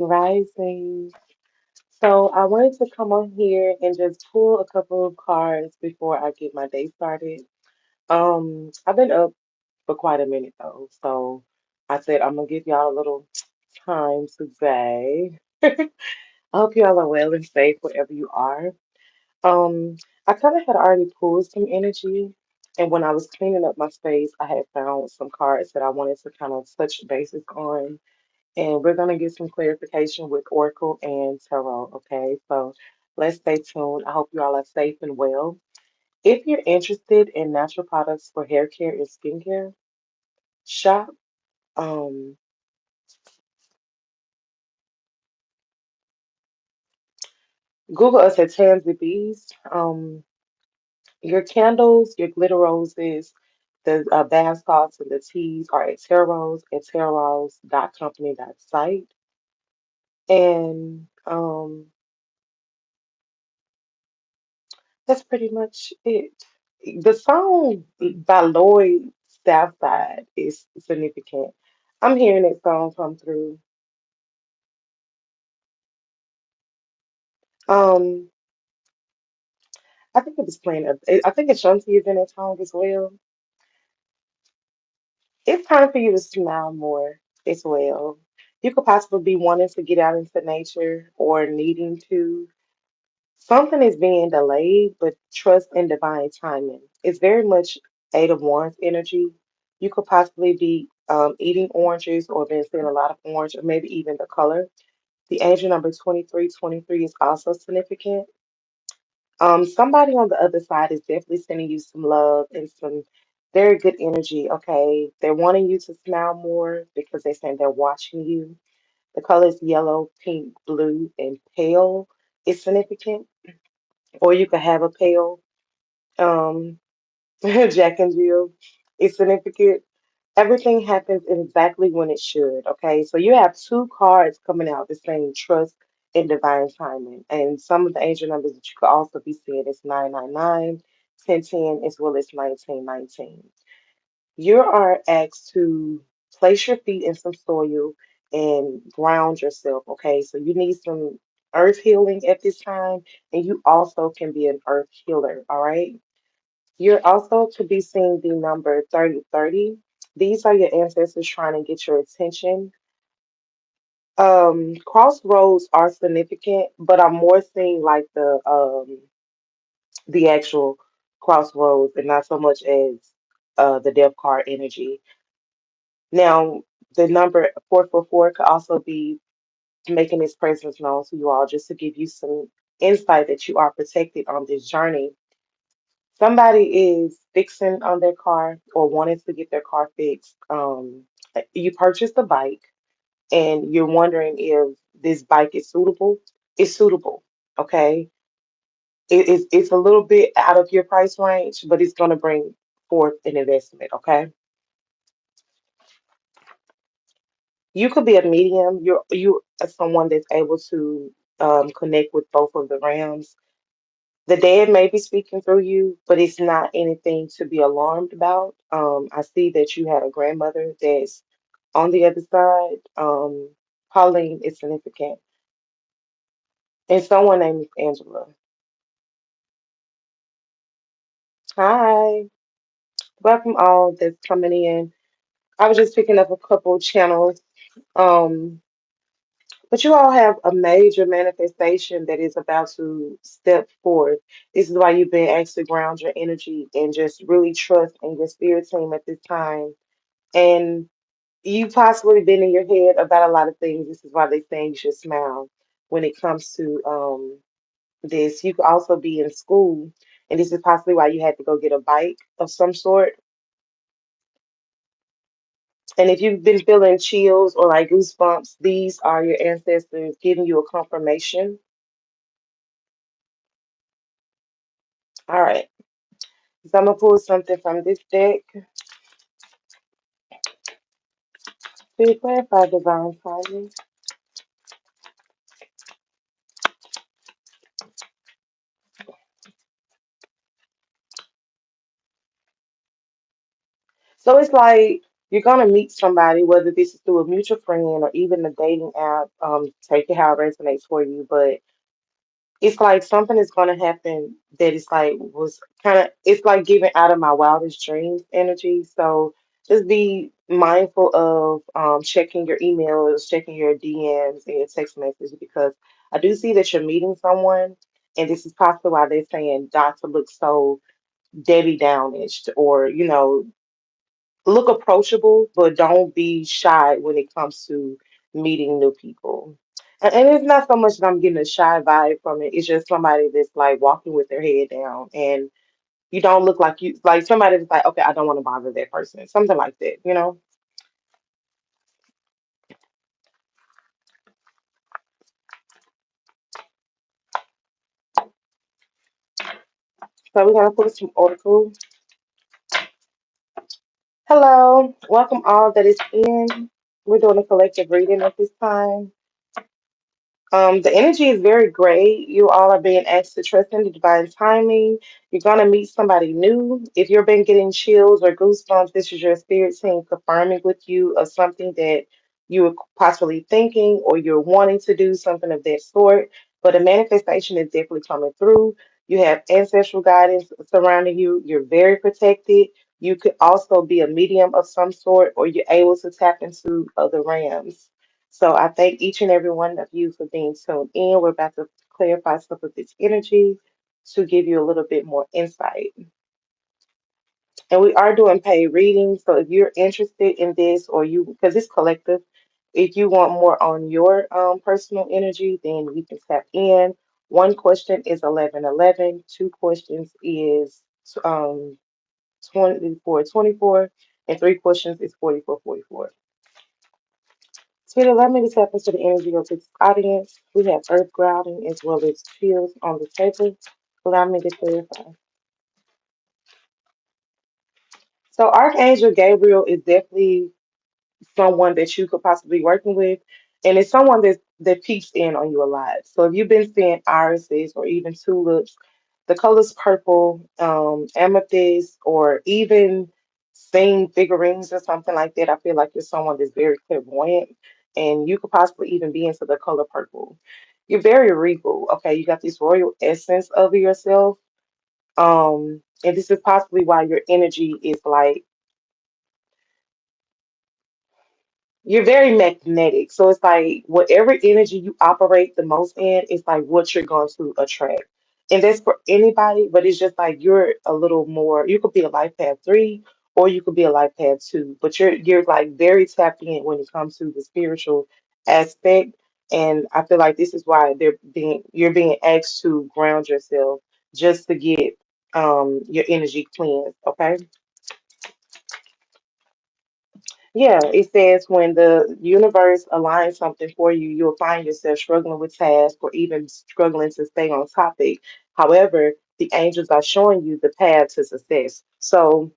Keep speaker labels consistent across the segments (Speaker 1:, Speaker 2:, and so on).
Speaker 1: Rising. So I wanted to come on here and just pull a couple of cards before I get my day started. I've been up for quite a minute though, so I said I'm gonna give y'all a little time today. I hope y'all are well and safe wherever you are. Um, I kind of had already pulled some energy, and when I was cleaning up my space, I had found some cards that I wanted to kind of touch bases on. And we're going to get some clarification with Oracle and Tarot. Okay, so let's stay tuned. I hope you all are safe and well. If you're interested in natural products for hair care and skincare, shop. Um, Google us at Tanzi B's. Your candles, your glitter roses, the bath salts and the teas are at TarRose.company.site. And that's pretty much it. The song by Lloyd Southside is significant. I'm hearing that song come through. Um, I think it was playing. I think Ashanti is in that song as well. It's time for you to smile more as well. You could possibly be wanting to get out into nature or needing to. Something is being delayed, but trust in divine timing. It's very much Eight of Wands energy. You could possibly be eating oranges or been seeing a lot of orange, or maybe even the color. The angel number 2323 is also significant. Somebody on the other side is definitely sending you some love and some very good energy. Okay, they're wanting you to smile more because they're saying they're watching you. The colors yellow, pink, blue, and pale is significant, or you could have a pale um, Jack and Jill is significant. Everything happens exactly when it should. Okay, so you have two cards coming out the same trust and divine timing. And some of the angel numbers that you could also be seeing is 999, 1010, as well as 1919. You are asked to place your feet in some soil and ground yourself. Okay, so you need some earth healing at this time, and you also can be an earth healer. All right. You're also to be seeing the number 3030. These are your ancestors trying to get your attention. Crossroads are significant, but I'm more seeing like the actual crossroads and not so much as the death card energy. Now, the number 444 could also be making its presence known to you all just to give you some insight that you are protected on this journey. Somebody is fixing on their car or wanting to get their car fixed. You purchased a bike and you're wondering if this bike is suitable. It's suitable, okay? It's a little bit out of your price range, but it's going to bring forth an investment, okay? You could be a medium. You are someone that's able to connect with both of the realms. The dead may be speaking through you, but it's not anything to be alarmed about. I see that you had a grandmother that's on the other side. Pauline is significant, and someone named Angela. Hi, welcome all that's coming in. I was just picking up a couple channels. Um, but you all have a major manifestation that is about to step forth. This is why you've been asked to ground your energy and just really trust in your spirit team at this time. And you possibly been in your head about a lot of things. This is why they saying you should smile when it comes to this. You could also be in school, and this is possibly why you had to go get a bike of some sort. And if you've been feeling chills or like goosebumps, these are your ancestors giving you a confirmation. All right. So I'm gonna pull something from this deck. Please clarify divine timing. So it's like You're gonna meet somebody, whether this is through a mutual friend or even a dating app. Take it how it resonates for you, but it's like something is gonna happen that is like was kind of it's like giving out of my wildest dreams energy. So just be mindful of checking your emails, checking your DMs and your text messages because I do see that you're meeting someone, and this is possibly why they're saying not to look so Debbie Downish or look approachable, but don't be shy when it comes to meeting new people. And it's not so much that I'm getting a shy vibe from it. It's just somebody that's like walking with their head down, and you don't look like you like somebody that's like, okay, I don't want to bother that person, something like that. So we're gonna put some oracle. Hello, welcome all that is in. We're doing a collective reading at this time. The energy is very great. You all are being asked to trust in the divine timing. You're gonna meet somebody new. If you've been getting chills or goosebumps, this is your spirit team confirming with you of something that you were possibly thinking or you're wanting to do, something of that sort. But a manifestation is definitely coming through. You have ancestral guidance surrounding you. You're very protected. You could also be a medium of some sort, or you're able to tap into other realms. So I thank each and every one of you for being tuned in. We're about to clarify some of this energy to give you a little bit more insight. And we are doing paid readings. So if you're interested in this or because it's collective, if you want more on your personal energy, then you can tap in. One question is 1111. Two questions is 2424. And three questions is 4444. Twitter, allow me to tap into the energy of this audience. We have earth grounding as well as chills on the table. Allow me to clarify. So Archangel Gabriel is definitely someone that you could possibly be working with, and it's someone that peeks in on you a lot. So if you've been seeing irises or even tulips, the colors purple, amethyst, or even seeing figurines or something like that, I feel like you're someone that's very clairvoyant, and you could possibly even be into the color purple. You're very regal. Okay, you got this royal essence of yourself. And this is possibly why your energy is like you're very magnetic. So it's like whatever energy you operate the most in is like what you're going to attract. And that's for anybody, but it's just like you're a little more, you could be a life path three or you could be a life path two, but you're like very tapped in when it comes to the spiritual aspect. And I feel like this is why you're being asked to ground yourself just to get your energy cleansed, okay? Yeah, it says when the universe aligns something for you, you'll find yourself struggling with tasks or even struggling to stay on topic. However, the angels are showing you the path to success. So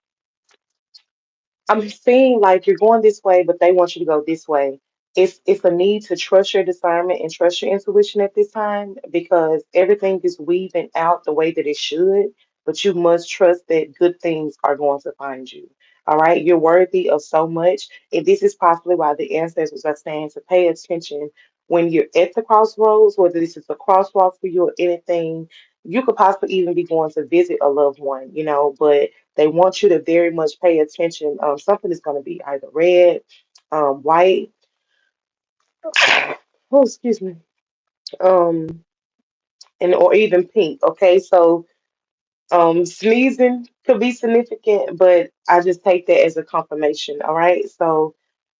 Speaker 1: I'm seeing like you're going this way, but they want you to go this way. It's a need to trust your discernment and trust your intuition at this time because everything is weaving out the way that it should, but you must trust that good things are going to find you. All right, you're worthy of so much, and this is possibly why the ancestors are saying to pay attention when you're at the crossroads, whether this is a crosswalk for you or anything. You could possibly even be going to visit a loved one, but they want you to very much pay attention. Something is going to be either red, white, oh, excuse me, um, and or even pink. Okay, so sneezing could be significant, but I just take that as a confirmation. All right, so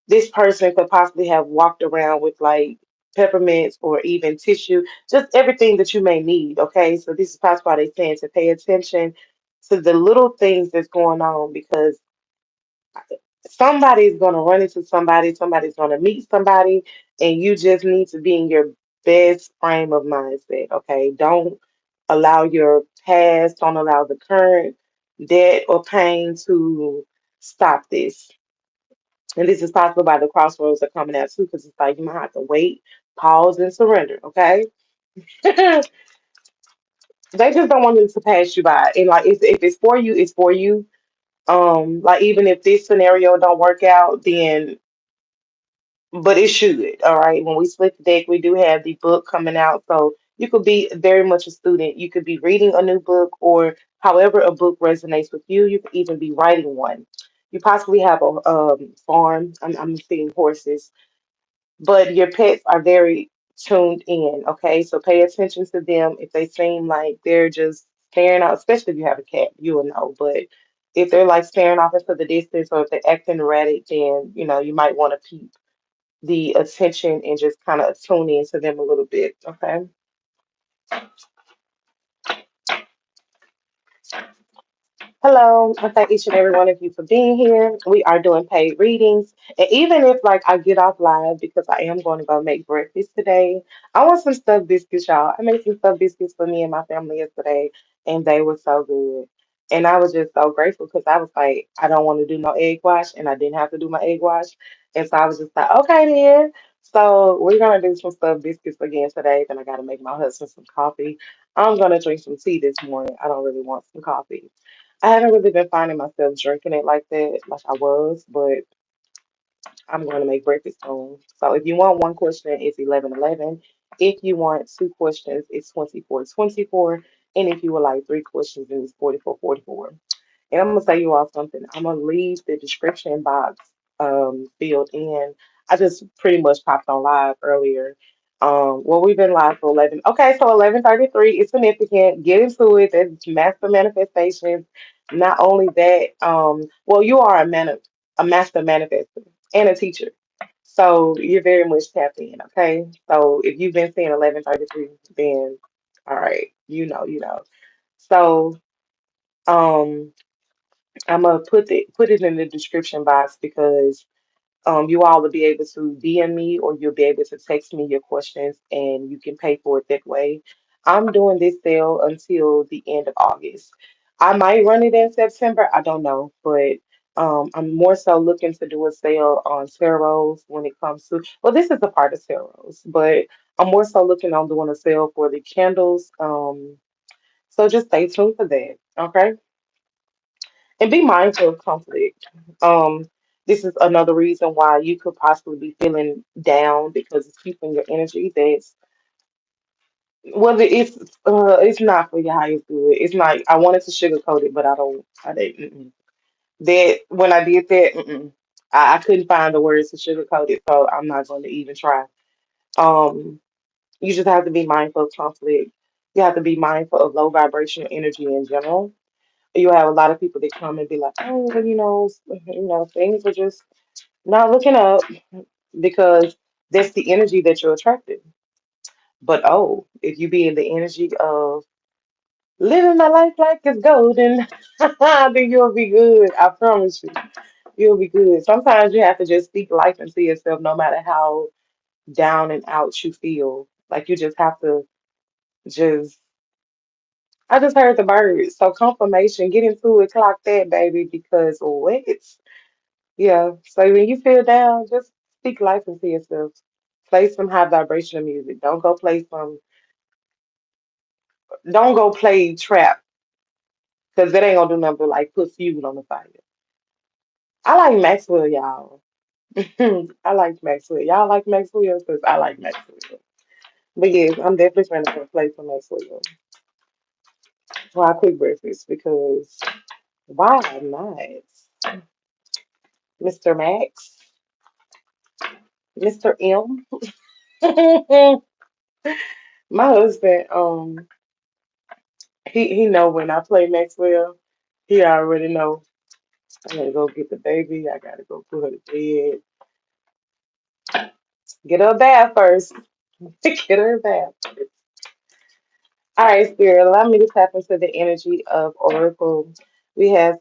Speaker 1: this person could possibly have walked around with like peppermints or even tissue, just everything that you may need. Okay, so this is possibly why they're saying to pay attention to the little things that's going on because somebody's going to run into somebody, somebody's going to meet somebody, and you just need to be in your best frame of mindset. Okay, don't allow your past, don't allow the current debt or pain to stop this. And this is possible by the crossroads are coming out too, because it's like you might have to wait, pause, and surrender. Okay, they just don't want it to pass you by. And like, if it's for you, it's for you. Like even if this scenario don't work out, then but it should. All right. When we split the deck, we do have the book coming out. So you could be very much a student. You could be reading a new book, or however a book resonates with you. You could even be writing one. You possibly have a farm. I'm seeing horses, but your pets are very tuned in. Okay. So pay attention to them. If they seem like they're just staring out, especially if you have a cat, you will know. But if they're like staring off into the distance, or if they're acting erratic, then you might want to peep the attention and just kind of tune into them a little bit. Okay. Hello, I thank each and every one of you for being here. We are doing paid readings. And even if like I get off live because I am going to go make breakfast today, I want some stuffed biscuits, y'all. I made some stuffed biscuits for me and my family yesterday, and they were so good. And I was just so grateful because I was like, I don't want to do no egg wash, and I didn't have to do my egg wash. And so I was just like, okay then. So we're gonna do some stuffed biscuits again today. Then I gotta make my husband some coffee. I'm gonna drink some tea this morning. I don't really want some coffee. I haven't really been finding myself drinking it like that, like I was, but I'm going to make breakfast soon. So if you want one question, it's 11:11. If you want two questions, it's 24:24. And if you would like three questions, then it's 44:44. And I'm gonna tell you all something. I'm gonna leave the description box filled in. I just pretty much popped on live earlier. Well, we've been live for 11. Okay, so 11:33 is significant. Get into it. That's master manifestation. Not only that, well, you are a master manifester and a teacher. So you're very much tapped in. Okay, so if you've been seeing 11:33, then all right, you know. So. Um, I'm gonna put it in the description box because you all will be able to DM me, or you'll be able to text me your questions and you can pay for it that way. I'm doing this sale until the end of August. I might run it in September, I don't know, but I'm more so looking to do a sale on TarRose when it comes to, well, this is a part of TarRose, but I'm more so looking on doing a sale for the candles. So just stay tuned for that. Okay. And be mindful of conflict. Um, this is another reason why you could possibly be feeling down because it's keeping your energy. That's whether it's not for your highest good. It's not. I wanted to sugarcoat it, but I don't. I didn't. That when I did that, I couldn't find the words to sugarcoat it, so I'm not going to even try. Um, you just have to be mindful of conflict. You have to be mindful of low vibrational energy in general. You have a lot of people that come and be like, oh, well, things are just not looking up because that's the energy that you're attracting. But oh, if you be in the energy of living my life like it's golden, then you'll be good. I promise you, you'll be good. Sometimes you have to just speak life into yourself, no matter how down and out you feel. Like you just have to just. I just heard the birds, so confirmation. Get into it, clock that, baby, because what? Yeah. So when you feel down, just speak life into yourself. Play some high vibrational music. Don't go play trap because that ain't gonna do nothing but like put fuel on the fire. I like Maxwell, y'all. I like Maxwell. Y'all like Maxwell? Because I like Maxwell. But yes, I'm definitely trying to play some Maxwell while I cook breakfast because why not? Mr. Max, Mr. M. My husband, he know when I play Maxwell. He already know. I gotta go get the baby. I gotta go put her to bed. Get her a bath first. Get her a bath. All right, Spirit, allow me to tap into the energy of Oracle. We have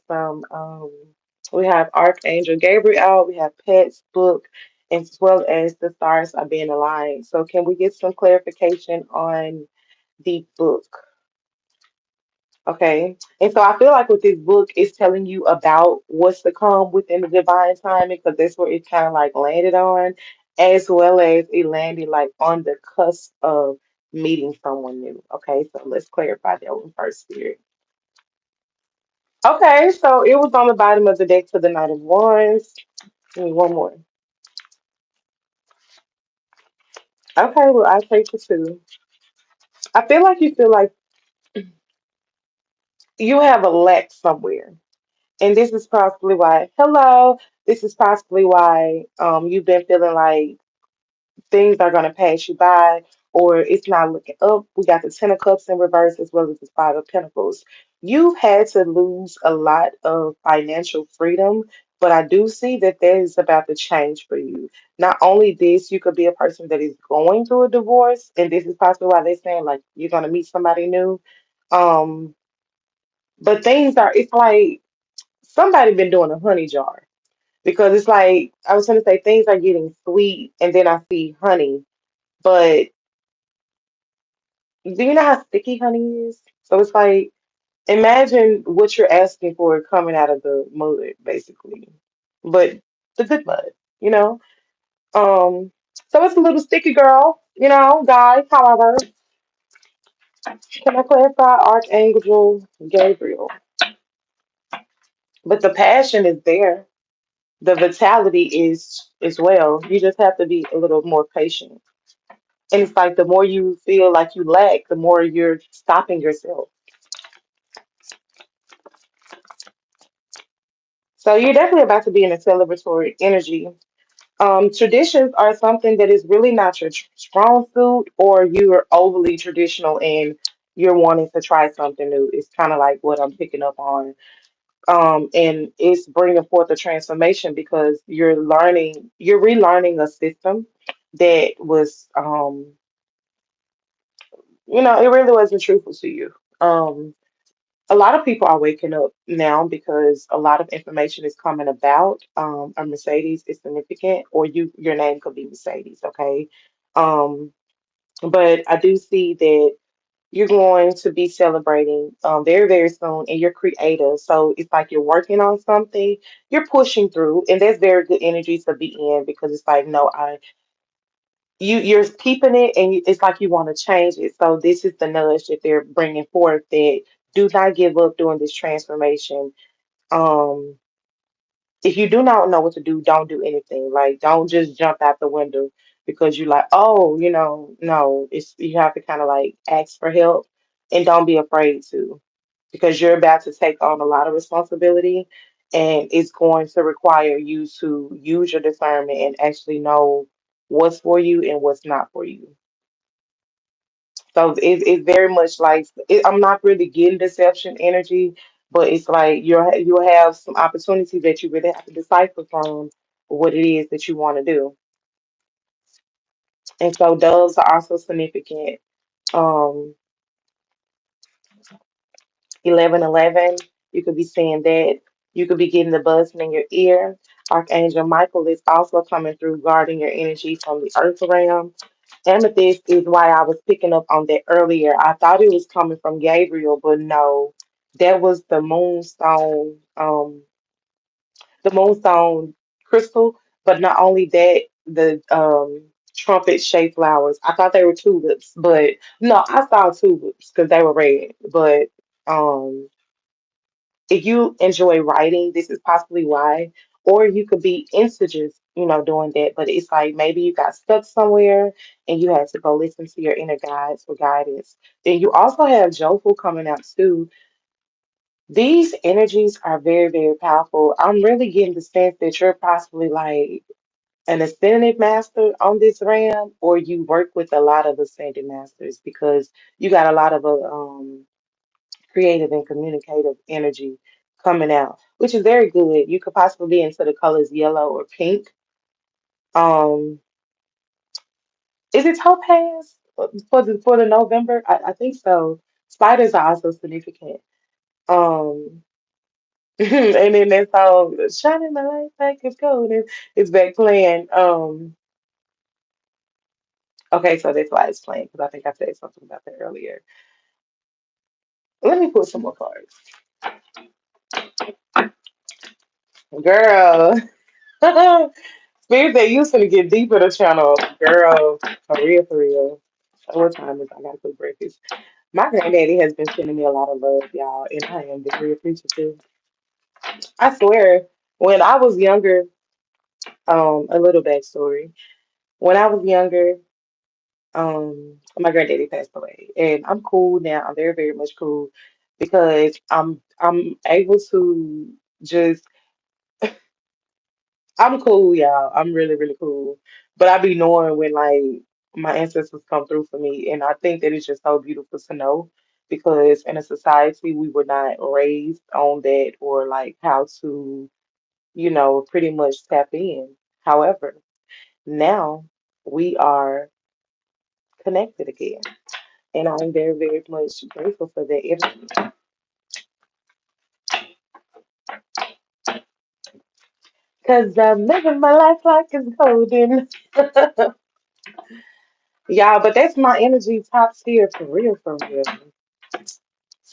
Speaker 1: we have Archangel Gabriel, we have Pet's book, as well as the stars are being aligned. So, can we get some clarification on the book? Okay. And so I feel like with this book, it's telling you about what's to come within the divine timing, because that's where it kind of like landed on, as well as it landed like on the cusp of meeting someone new. Okay. So let's clarify that one first, Spirit. Okay, so it was on the bottom of the deck to the Knight of Wands. Give me one more. Okay, well, I take the two. I feel like you have a lack somewhere. And this is possibly why, hello, this is possibly why you've been feeling like things are going to pass you by or it's not looking up. We got the Ten of Cups in reverse as well as the Five of Pentacles. You've had to lose a lot of financial freedom, but I do see that that is about to change for you. Not only this, you could be a person that is going through a divorce, and this is possibly why they're saying like you're going to meet somebody new. Um, but things are, it's like somebody been doing a honey jar because it's like I was going to say things are getting sweet, and then I see honey. But do you know how sticky honey is? So it's like imagine what you're asking for coming out of the mud, basically, but the good mud, you know. Um, so it's a little sticky, girl, you know, guys. However, can I clarify Archangel Gabriel? But the passion is there. The vitality is as well. You just have to be a little more patient. And it's like the more you feel like you lack, the more you're stopping yourself. So you're definitely about to be in a celebratory energy. Traditions are something that is really not your strong suit, or you're overly traditional and you're wanting to try something new. It's kind of like what I'm picking up on. And it's bringing forth a transformation because you're relearning a system that was, it really wasn't truthful to you. Um, a lot of people are waking up now because a lot of information is coming about. A Mercedes is significant, or your name could be Mercedes, okay? Um, but I do see that you're going to be celebrating very, very soon, and you're creative. So it's like you're working on something, you're pushing through, and that's very good energy to be in because it's like, no, you're keeping it, and it's like you want to change it. So this is the nudge that they're bringing forth that do not give up during this transformation. Um, if you do not know what to do, don't do anything. Like, don't just jump out the window because you're like, oh, no. It's you have to kind of like ask for help and don't be afraid to because you're about to take on a lot of responsibility and it's going to require you to use your discernment and actually know what's for you and what's not for you. So it's very much like I'm not really getting deception energy, but it's like you'll have some opportunities that you really have to decipher from what it is that you want to do. And so doves are also significant. Um, 1111, you could be seeing that. You could be getting the buzzing in your ear. Archangel Michael is also coming through guarding your energy from the earth realm. Amethyst is why I was picking up on that earlier. I thought it was coming from Gabriel, but no, that was the moonstone crystal. But not only that, the trumpet shaped flowers. I thought they were tulips, but no, I saw tulips because they were red. But um, if you enjoy writing, this is possibly why. Or you could be into just, doing that. But it's like maybe you got stuck somewhere and you had to go listen to your inner guides for guidance. Then you also have Joyful coming out too. These energies are very, very powerful. I'm really getting the sense that you're possibly like an ascended master on this realm, or you work with a lot of ascended masters because you got a lot of creative and communicative energy coming out, which is very good. You could possibly be into the colors yellow or pink. Um, is it topaz for the November? I think so. Spiders are also significant. Um, and then that song, "Shining my light like it's gold," and it's back playing. Okay, so that's why it's playing because I think I said something about that earlier. Let me put some more cards, girl. Spirit that you finna get deeper the channel, girl. For real, for real. What time is it? I gotta cook breakfast. My granddaddy has been sending me a lot of love, y'all, and I am very appreciative. I swear, when I was younger, a little backstory. When I was younger, my granddaddy passed away, and I'm cool now. I'm very, very much cool because I'm able to just I'm cool, y'all. I'm really, really cool. But I be knowing when like my ancestors come through for me, and I think that it's just so beautiful to know because in a society we were not raised on that or like how to, pretty much tap in. However, now we are connected again, and I'm very, very much grateful for that energy. Cause I'm living my life like it's golden. Yeah, but that's my energy top tier for real, for real.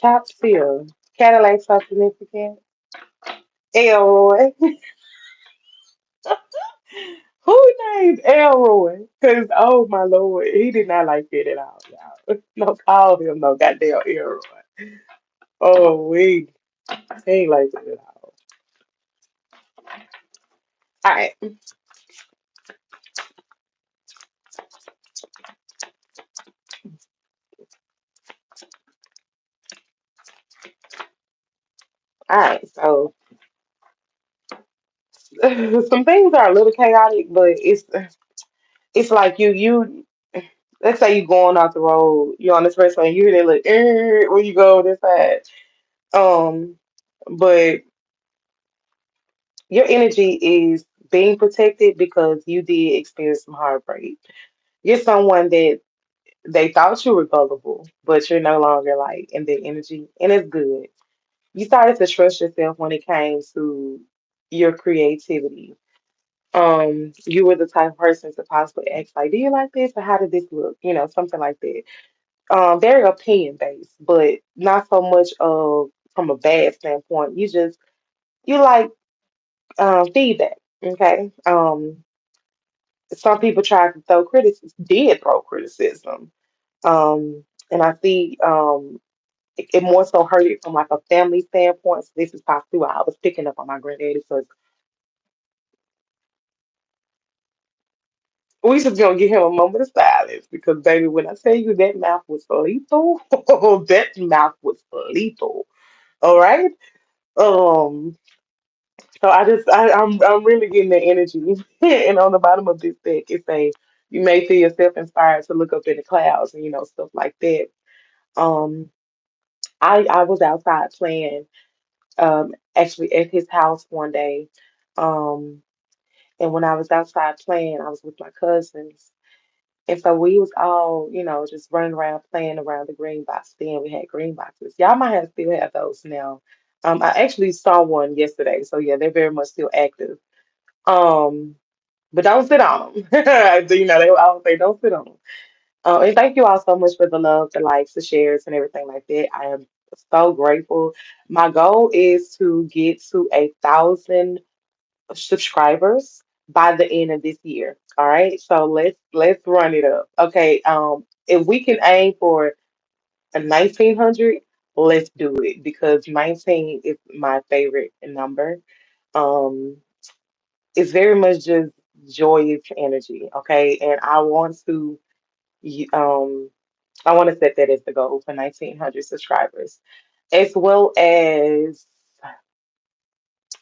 Speaker 1: Top tier. Cadillac so significant. Elroy. Who named Elroy? Cause oh my lord, he did not like it at all, y'all. No, call him no goddamn Elroy. Oh we he ain't like it at all. Alright, alright, so some things are a little chaotic, but it's like you let's say you going off the road, you're on this expressway and you hear that look when you go this side. Um, but your energy is being protected because you did experience some heartbreak. You're someone that they thought you were gullible, but you're no longer like in that energy, and it's good. You started to trust yourself when it came to your creativity. You were the type of person to possibly ask like, "Do you like this?" or "How did this look?" Something like that. Very opinion based, but not so much of from a bad standpoint. You like feedback. Okay. Some people tried to throw criticism, did throw criticism. And I see it more so hurt it from like a family standpoint. So this is possibly why I was picking up on my granddaddy because we just gonna give him a moment of silence because baby, when I tell you that mouth was lethal, that mouth was lethal. All right. Um, so I'm really getting the energy. And on the bottom of this deck it say you may feel yourself inspired to look up in the clouds and stuff like that. Um I was outside playing actually at his house one day. Um and when I was outside playing I was with my cousins. And so we was all, just running around playing around the green box. Then we had green boxes. Y'all might have still have those now. I actually saw one yesterday, so yeah, they're very much still active. Um, but don't sit on them. They always say don't sit on them. And thank you all so much for the love, the likes, the shares, and everything like that. I am so grateful. My goal is to get to 1,000 subscribers by the end of this year. All right, so let's run it up. Okay, if we can aim for a 1,900, let's do it because 19 is my favorite number. Um, it's very much just joyous energy, okay? And y- um I want to set that as the goal for 1,900 subscribers, as well as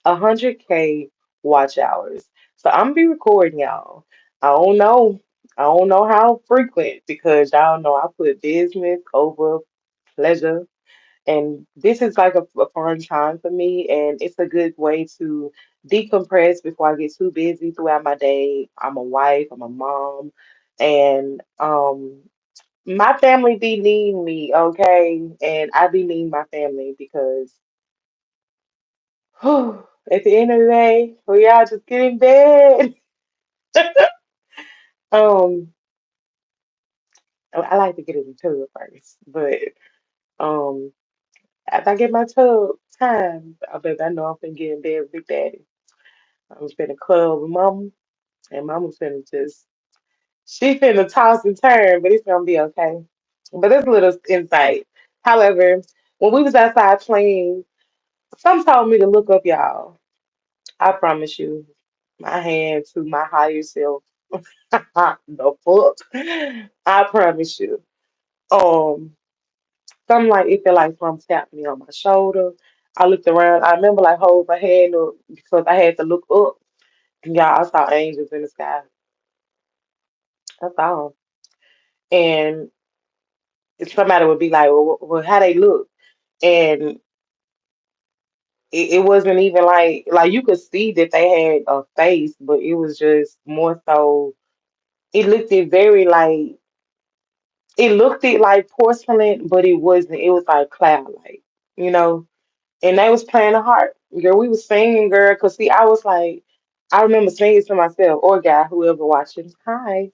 Speaker 1: 100K watch hours. So I'm gonna be recording y'all. I don't know. I don't know how frequent because y'all know I put business over pleasure. And this is like a fun time for me, and it's a good way to decompress before I get too busy throughout my day. I'm a wife, I'm a mom, and my family be needing me, okay? And I be needing my family because at the end of the day, we all just get in bed. Um, I like to get in the tub first, but um, after I get my tub time, I know I'm finna get in bed with Big Daddy. I'm finna cuddle with Mama, and Mama's finna she finna toss and turn, but it's gonna be okay. But there's a little insight. However, when we was outside playing, Some told me to look up y'all. I promise you, my hand to my higher self. The fuck? I promise you. Um, Something like it felt like someone tapped me on my shoulder. I looked around. I remember like holding my hand up because I had to look up. And y'all, I saw angels in the sky. I saw 'em. And somebody would be like, well, how they look? And it wasn't even like you could see that they had a face, but it was just more so. It looked it very like it looked it like porcelain, but it wasn't. It was like cloud like, you know. And they was playing a harp. Girl, we was singing, girl. Cause see, I was like, I remember singing to myself, or guy, whoever watching. Hi.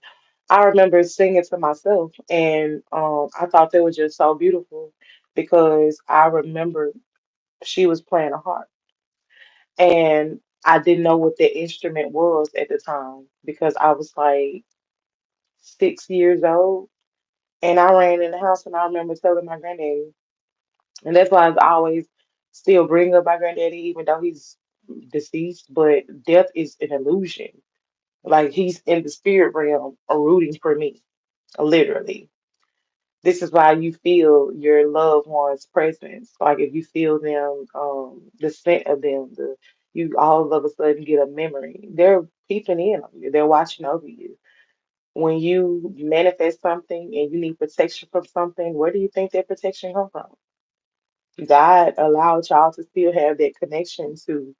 Speaker 1: I remember singing to myself, and I thought they were just so beautiful because I remember she was playing a harp, and I didn't know what the instrument was at the time because I was like 6 years old, and I ran in the house, and I remember telling my granddaddy, and that's why I always still bring up my granddaddy, even though he's deceased, but death is an illusion. Like he's in the spirit realm, rooting for me, literally. This is why you feel your loved one's presence. Like if you feel them, the scent of them, the you all of a sudden get a memory. They're peeping in on you. They're watching over you. When you manifest something and you need protection from something, where do you think that protection come from? God allowed y'all to still have that connection to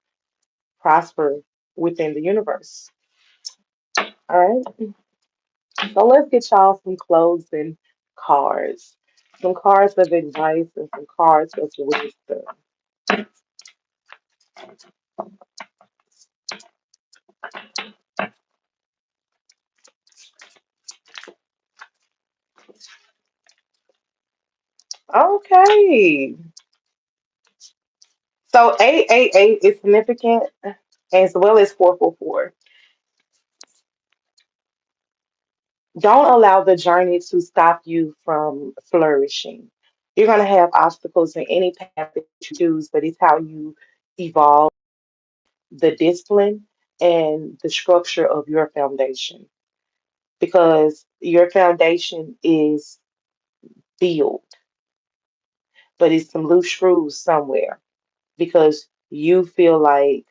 Speaker 1: prosper within the universe. All right. So let's get y'all some clothes and cards. Some cards of advice and some cards of wisdom. Okay. So 888 is significant as well as 444. Don't allow the journey to stop you from flourishing. You're going to have obstacles in any path that you choose, but it's how you evolve the discipline and the structure of your foundation because your foundation is built, but it's some loose screws somewhere because you feel like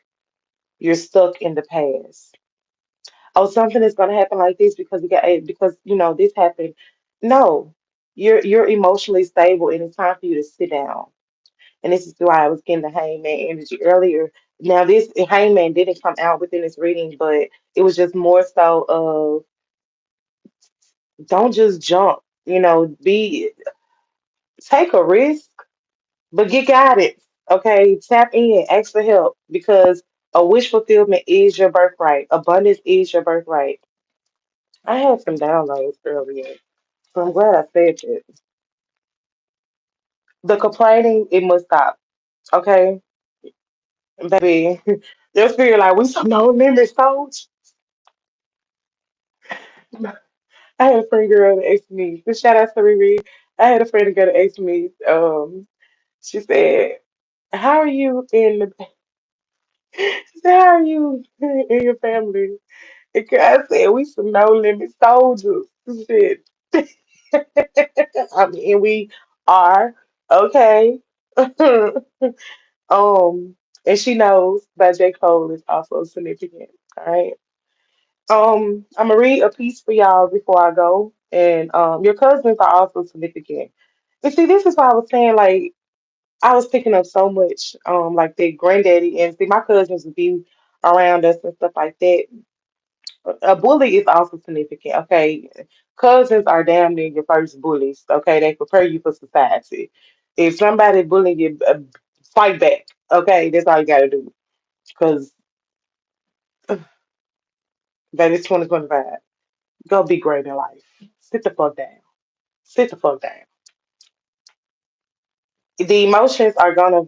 Speaker 1: you're stuck in the past. Oh, something is going to happen like this because we got because this happened. No, you're emotionally stable, and it's time for you to sit down. And this is why I was getting the hangman energy earlier. Now, this hangman didn't come out within this reading, but it was just more so of don't just jump. Be take a risk, but get guidance. Okay, tap in, ask for help because a wish fulfillment is your birthright. Abundance is your birthright. I had some downloads earlier, so I'm glad I said that. The complaining, it must stop. Okay, baby, your spirit like we some no limit soldiers. I had a friend girl that asked me. Just shout out to Riri. I had a friend girl that asked me. She said, "How are you in the? She said, how are you in your family?" And I said, "We some no limit soldiers." Shit. I mean, we are okay. um, and she knows that J. Cole is also significant. All right. I'm gonna read a piece for y'all before I go, and your cousins are also significant. And see, this is why I was saying like I was picking up so much, like their granddaddy, and see my cousins would be around us and stuff like that. A bully is also significant. Okay, cousins are damn near your first bullies. Okay, they prepare you for society. If somebody bullying you, fight back. Okay, that's all you gotta do. Cause that is 2025. Go be great in life. Sit the fuck down. Sit the fuck down. The emotions are gonna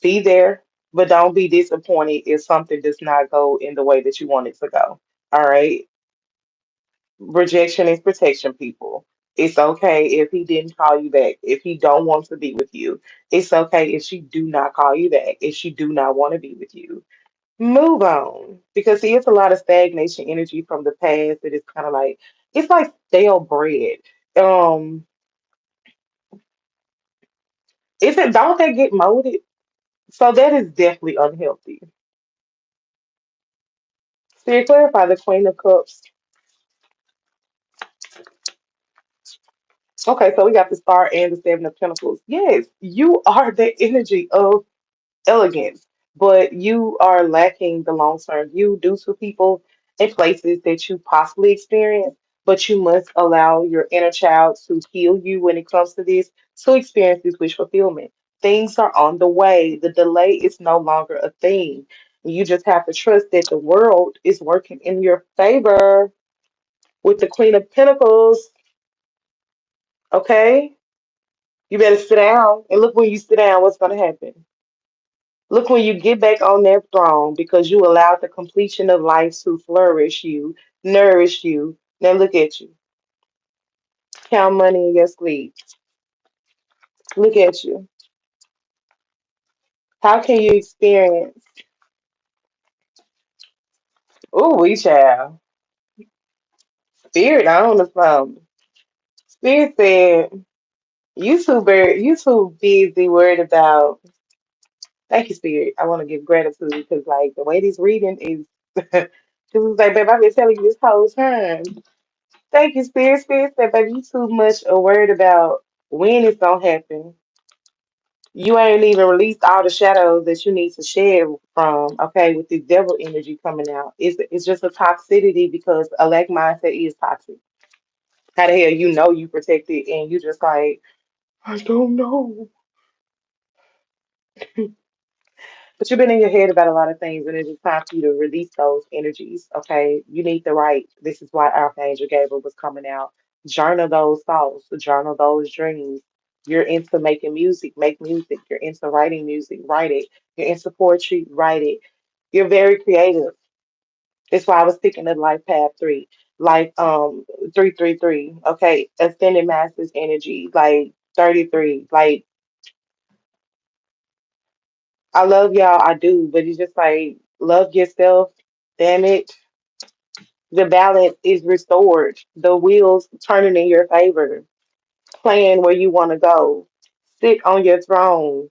Speaker 1: be there, but don't be disappointed if something does not go in the way that you want it to go. All right. Rejection is protection, people. It's okay if he didn't call you back, if he don't want to be with you. It's okay if she do not call you back, if she do not want to be with you. Move on. Because see, it's a lot of stagnation energy from the past that is kind of like it's like stale bread. Um, is it don't they get molded? So that is definitely unhealthy. So clarify the Queen of Cups. Okay, so we got the Star and the Seven of Pentacles. Yes, you are the energy of elegance, but you are lacking the long term view due to people and places that you possibly experience. But you must allow your inner child to heal you when it comes to this, to experience this wish fulfillment. Things are on the way. The delay is no longer a thing. You just have to trust that the world is working in your favor with the Queen of Pentacles. Okay? You better sit down and look when you sit down, what's going to happen. Look when you get back on that throne because you allowed the completion of life to flourish you, nourish you. Now look at you. Count money in your sleep. Look at you. How can you experience? Oh, we child. Spirit on the phone. Spirit said, you too busy worried about thank you, Spirit. I want to give gratitude because like the way this reading is this is like, babe, I've been telling you this whole time. Thank you, Spirit. Spirit said, baby, you too much worried about when it's gonna happen. You ain't even released all the shadows that you need to shed from, okay, with this devil energy coming out. It's just a toxicity because a lack mindset is toxic. How the hell you know you protected and you just like, I don't know. But you've been in your head about a lot of things, and it's time for you to release those energies. Okay, you need to write. This is why Archangel Gabriel was coming out. Journal those thoughts, journal those dreams. You're into making music, make music. You're into writing music, write it. You're into poetry, write it. You're very creative. That's why I was thinking of Life Path 3, like 333. Okay, Ascended Masters energy, like 33. Like I love y'all, I do, but it's just like love yourself. Damn it. The balance is restored. The wheels turning in your favor. Plan where you want to go. Sit on your throne.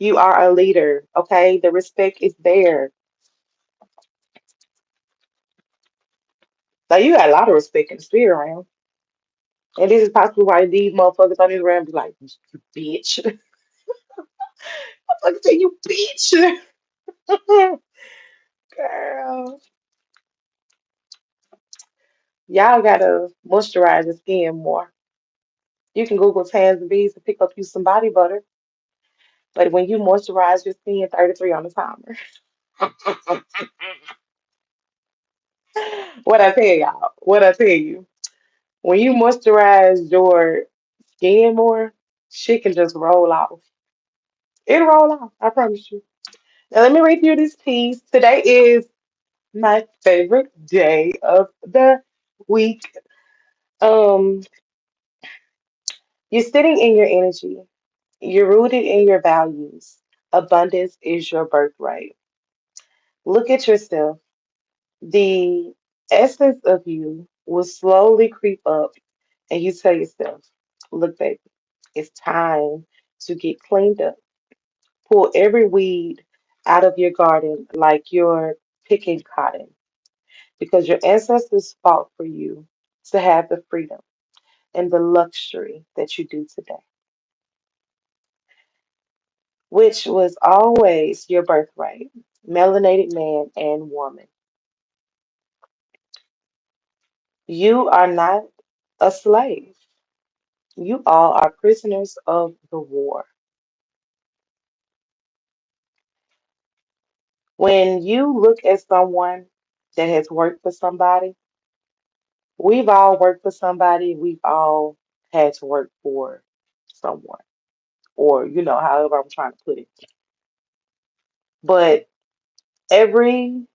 Speaker 1: You are a leader. Okay. The respect is there. Like you got a lot of respect in the spirit around. And this is possibly why these motherfuckers on this around be like, you bitch. Like say you bitch. Girl. Y'all gotta moisturize your skin more. You can Google Tanzi B to pick up you some body butter. But when you moisturize your skin, 33 on the timer. What I tell y'all, what I tell you, when you moisturize your skin more, shit can just roll off. It'll roll off, I promise you. Now let me read you this piece. Today is my favorite day of the week. Um, you're sitting in your energy. You're rooted in your values. Abundance is your birthright. Look at yourself. The essence of you will slowly creep up, and you tell yourself, look, baby, it's time to get cleaned up. Pull every weed out of your garden like you're picking cotton because your ancestors fought for you to have the freedom and the luxury that you do today, which was always your birthright, melanated man and woman. You are not a slave. You all are prisoners of the war. When you look at someone that has worked for somebody, we've all worked for somebody, we've all had to work for someone, or however I'm trying to put it. But every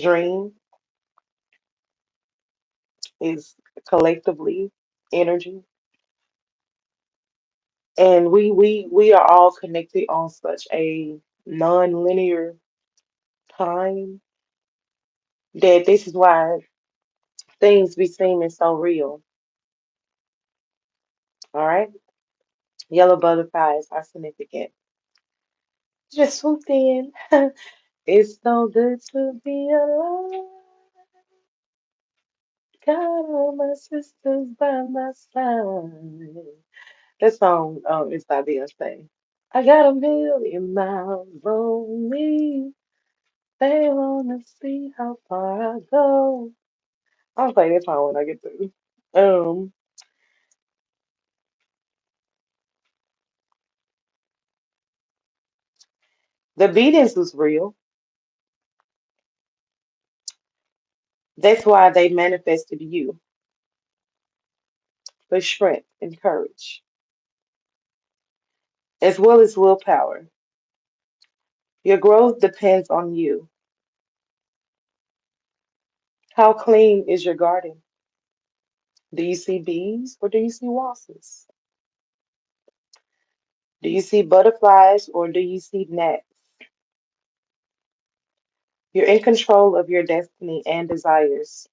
Speaker 1: dream is collectively, energy. And we are all connected on such a non-linear time that this is why things be seeming so real. All right. Yellow butterflies are significant. Just swooped in. It's so good to be alive. Got all my sisters by my side. That song is by Beyonce. I got a million miles on me. They wanna see how far I go. I'll play that song when I get through. Um, the beatings was real. That's why they manifested you for strength and courage, as well as willpower. Your growth depends on you. How clean is your garden? Do you see bees or do you see wasps? Do you see butterflies or do you see gnats? You're in control of your destiny and desires.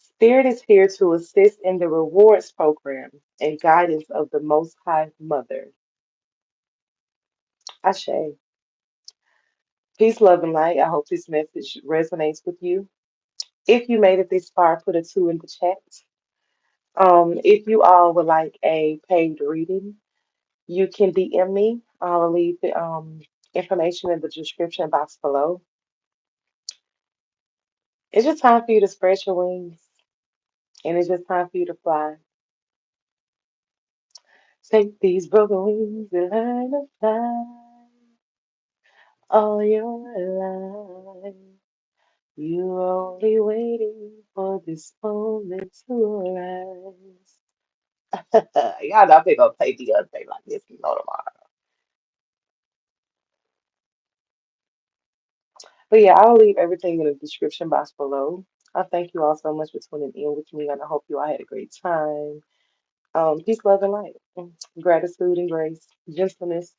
Speaker 1: Spirit is here to assist in the rewards program and guidance of the Most High Mother. Ashe. Peace, love, and light. I hope this message resonates with you. If you made it this far, put a two in the chat. If you all would like a paid reading, you can DM me. I'll leave the information in the description box below. It's just time for you to spread your wings, and it's just time for you to fly. Take these broken wings and learn to fly all your life. You're only waiting for this moment to arise. Y'all know they gonna play Beyonce like this, you know tomorrow. But yeah, I'll leave everything in the description box below. I thank you all so much for tuning in with me, and I hope you all had a great time. Peace, love, and light. Gratitude and grace, gentleness,